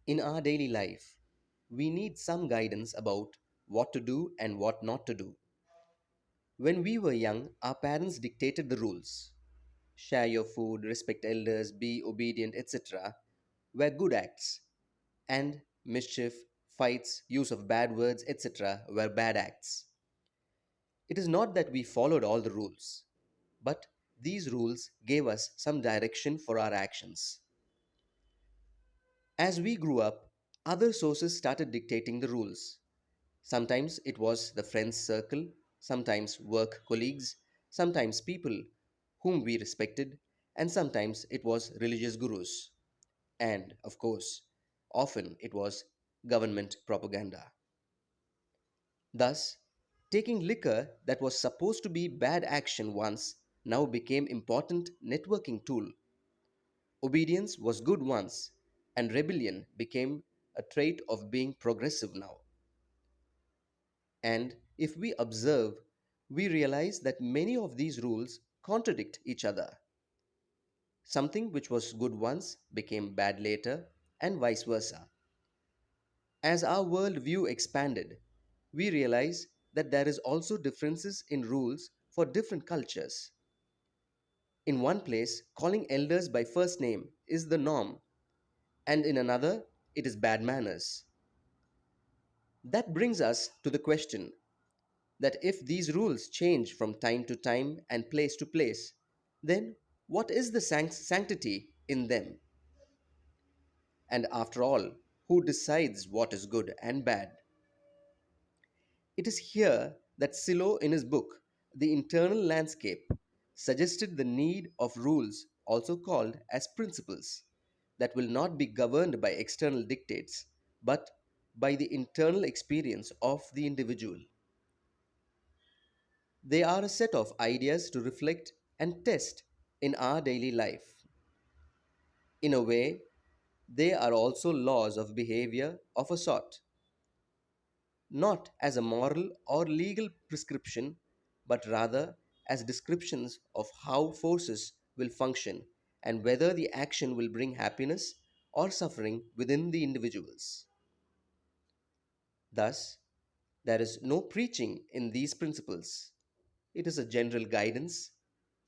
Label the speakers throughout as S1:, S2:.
S1: In our daily life, we need some guidance about what to do and what not to do. When we were young, our parents dictated the rules. Share your food, respect elders, be obedient, etc. were good acts. And mischief, fights, use of bad words, etc. were bad acts. It is not that we followed all the rules, but these rules gave us some direction for our actions. As we grew up, other sources started dictating the rules. Sometimes it was the friends circle, sometimes work colleagues, sometimes people whom we respected, and sometimes it was religious gurus. And, of course, often it was government propaganda. Thus, taking liquor that was supposed to be bad action once now became important networking tool. Obedience was good once, and rebellion became a trait of being progressive now. And if we observe, we realize that many of these rules contradict each other. Something which was good once became bad later, and vice versa. As our world view expanded, we realize that there is also differences in rules for different cultures. In one place, calling elders by first name is the norm, and in another, it is bad manners. That brings us to the question that if these rules change from time to time and place to place, then what is the sanctity in them? And after all, who decides what is good and bad? It is here that Silo, in his book, The Internal Landscape, suggested the need of rules, also called as principles, that will not be governed by external dictates, but by the internal experience of the individual. They are a set of ideas to reflect and test in our daily life. In a way, they are also laws of behavior of a sort, not as a moral or legal prescription, but rather as descriptions of how forces will function and whether the action will bring happiness or suffering within the individuals. Thus, there is no preaching in these principles. It is a general guidance.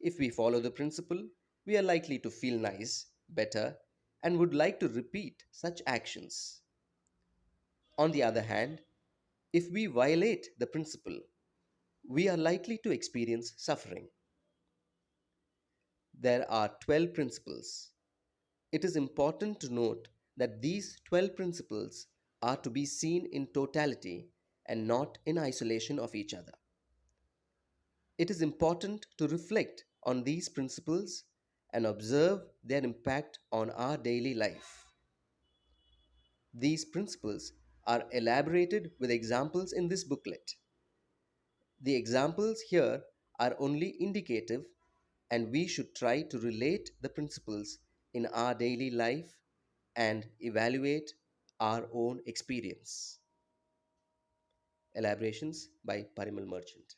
S1: If we follow the principle, we are likely to feel nice, better, and would like to repeat such actions. On the other hand, if we violate the principle, we are likely to experience suffering. There are 12 principles. It is important to note that these 12 principles are to be seen in totality and not in isolation of each other. It is important to reflect on these principles and observe their impact on our daily life. These principles are elaborated with examples in this booklet. The examples here are only indicative, and we should try to relate the principles in our daily life and evaluate our own experience. Elaborations by Parimal Merchant.